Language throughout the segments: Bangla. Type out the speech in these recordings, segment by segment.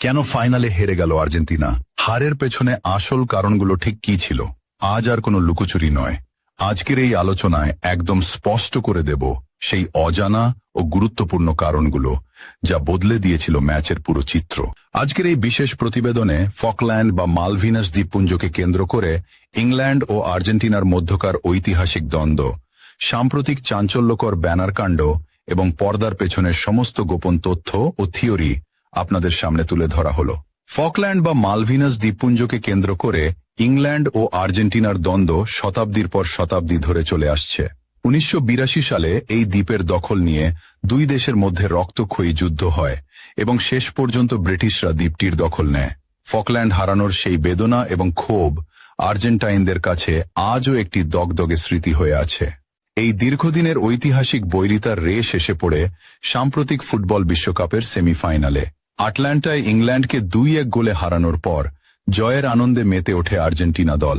কেন ফাইনালে হেরে গেল আর্জেন্টিনা? হারের পেছনে আসল কারণগুলো ঠিক কি ছিল? আজ আর কোনো লুকোচুরি নয়, আজকের এই আলোচনায় একদম স্পষ্ট করে দেব সেই অজানা ও গুরুত্বপূর্ণ কারণগুলো যা বদলে দিয়েছিল ম্যাচের পুরো চিত্র। আজকের এই বিশেষ প্রতিবেদনে ফকল্যান্ড বা মালভিনাস দ্বীপপুঞ্জকে কেন্দ্র করে ইংল্যান্ড ও আর্জেন্টিনার মধ্যকার ঐতিহাসিক দ্বন্দ্ব, সাম্প্রতিক চাঞ্চল্যকর ব্যানার কাণ্ড এবং পর্দার পেছনের সমস্ত গোপন তথ্য ও থিওরি আপনাদের সামনে তুলে ধরা হলো। ফকল্যান্ড বা মালভিনাস দ্বীপপুঞ্জকে কেন্দ্র করে ইংল্যান্ড ও আর্জেন্টিনার দ্বন্দ্ব শতাব্দীর পর শতাব্দী ধরে চলে আসছে। 1982 সালে এই দ্বীপের দখল নিয়ে দুই দেশের মধ্যে রক্তক্ষয়ী যুদ্ধ হয় এবং শেষ পর্যন্ত ব্রিটিশরা দ্বীপটির দখল নেয়। ফকল্যান্ড হারানোর সেই বেদনা এবং ক্ষোভ আর্জেন্টাইনদের কাছে আজও একটি দগদগে স্মৃতি হয়ে আছে। এই দীর্ঘদিনের ঐতিহাসিক বৈরিতার রেশ এসে পড়ে সাম্প্রতিক ফুটবল বিশ্বকাপের সেমিফাইনালে। আটলান্টায় ইংল্যান্ডকে 2-1 গোলে হারানোর পর জয়ের আনন্দে মেতে ওঠে আর্জেন্টিনা দল।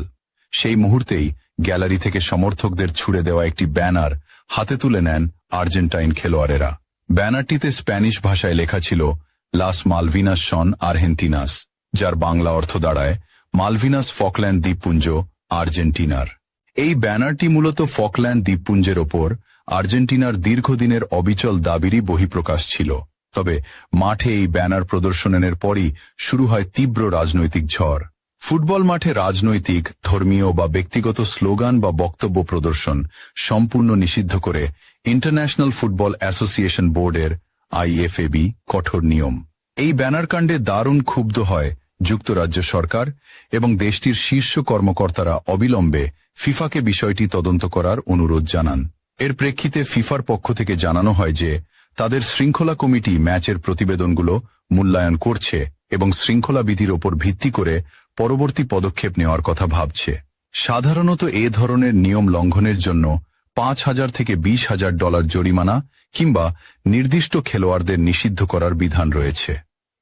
সেই মুহূর্তেই গ্যালারি থেকে সমর্থকদের ছুড়ে দেওয়া একটি ব্যানার হাতে তুলে নেন আর্জেন্টাইন খেলোয়াড়েরা। ব্যানারটিতে স্প্যানিশ ভাষায় লেখা ছিল লাস মালভিনাস সন আর্জেন্টিনাস, যার বাংলা অর্থ দাঁড়ায় মালভিনাস ফকল্যান্ড দ্বীপপুঞ্জ আর্জেন্টিনার। এই ব্যানারটি মূলত ফকল্যান্ড দ্বীপপুঞ্জের ওপর আর্জেন্টিনার দীর্ঘদিনের অবিচল দাবিরই বহিঃপ্রকাশ ছিল। তবে মাঠে এই ব্যানার প্রদর্শনের পরই শুরু হয় তীব্র রাজনৈতিক ঝড়। ফুটবল মাঠে রাজনৈতিক, ধর্মীয় বা ব্যক্তিগত স্লোগান বা বক্তব্য প্রদর্শন সম্পূর্ণ নিষিদ্ধ করে ইন্টারন্যাশনাল ফুটবল অ্যাসোসিয়েশন বোর্ডের IFAB কঠোর নিয়ম। এই ব্যানার কাণ্ডে দারুণ ক্ষুব্ধ হয় যুক্তরাজ্য সরকার এবং দেশটির শীর্ষ কর্মকর্তারা অবিলম্বে ফিফাকে বিষয়টি তদন্ত করার অনুরোধ জানান। এর প্রেক্ষিতে ফিফার পক্ষ থেকে জানানো হয় যে তাদের শৃঙ্খলা কমিটি ম্যাচের প্রতিবেদনগুলো মূল্যায়ন করছে এবং শৃঙ্খলা বিধির ওপর ভিত্তি করে পরবর্তী পদক্ষেপ নেওয়ার কথা ভাবছে। সাধারণত এ ধরনের নিয়ম লঙ্ঘনের জন্য $5,000 থেকে $20,000 জরিমানা কিংবা নির্দিষ্ট খেলোয়াড়দের নিষিদ্ধ করার বিধান রয়েছে।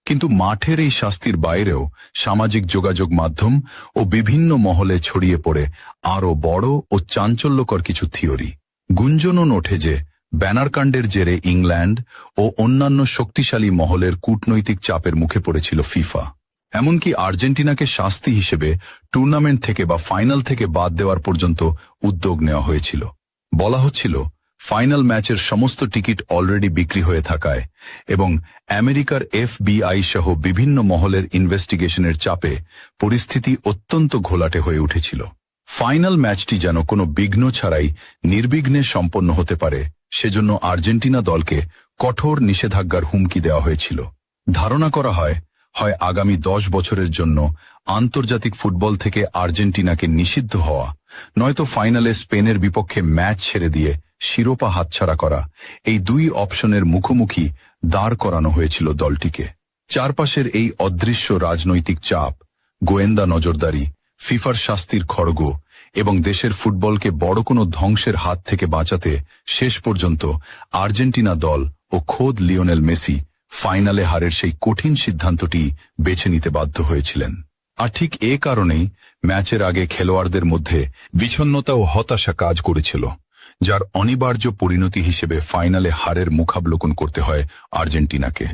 কিন্তু মাঠের এই শাস্তির বাইরেও সামাজিক যোগাযোগ মাধ্যম ও বিভিন্ন মহলে ছড়িয়ে পড়ে আরও বড় ও চাঞ্চল্যকর কিছু থিওরি। গুঞ্জনও ওঠে যে ব্যানারকাণ্ডের জেরে ইংল্যান্ড ও অন্যান্য শক্তিশালী মহলের কূটনৈতিক চাপের মুখে পড়েছিল ফিফা। এমনকি আর্জেন্টিনাকে শাস্তি হিসেবে টুর্নামেন্ট থেকে বা ফাইনাল থেকে বাদ দেওয়ার পর্যন্ত উদ্যোগ নেওয়া হয়েছিল। বলা হচ্ছিল ফাইনাল ম্যাচের সমস্ত টিকিট অলরেডি বিক্রি হয়ে থাকায় এবং আমেরিকার FBI সহ বিভিন্ন মহলের ইনভেস্টিগেশনের চাপে পরিস্থিতি অত্যন্ত ঘোলাটে হয়ে উঠেছিল। ফাইনাল ম্যাচটি যেন কোনো বিঘ্ন ছাড়াই নির্বিঘ্নে সম্পন্ন হতে পারে সেজন্য আর্জেন্টিনা দলকে কঠোর নিষেধাজ্ঞার হুমকি দেওয়া হয়েছিল। ধারণা করা হয় আগামী 10 বছরের জন্য আন্তর্জাতিক ফুটবল থেকে আর্জেন্টিনাকে নিষিদ্ধ হওয়া, নয়তো ফাইনালে স্পেনের বিপক্ষে ম্যাচ ছেড়ে দিয়ে শিরোপা হাতছাড়া করা, এই দুই অপশনের মুখোমুখি দাঁড় করানো হয়েছিল দলটিকে। চারপাশের এই অদৃশ্য রাজনৈতিক চাপ, গোয়েন্দা নজরদারি, ফিফার শাস্তির খড়গ এবং দেশের ফুটবলকে বড় কোনো ধ্বংসের হাত থেকে বাঁচাতে শেষ পর্যন্ত আর্জেন্টিনা দল ও খোদ লিওনেল মেসি ফাইনালে হারের সেই কঠিন সিদ্ধান্তটি বেছে নিতে বাধ্য হয়েছিলেন। আর ঠিক এ কারণেই ম্যাচের আগে খেলোয়াড়দের মধ্যে বিষণ্ণতা ও হতাশা কাজ করেছিল, যার অনিবার্য পরিণতি হিসেবে ফাইনালে হারের মুখাবলোকন করতে হয় আর্জেন্টিনাকে।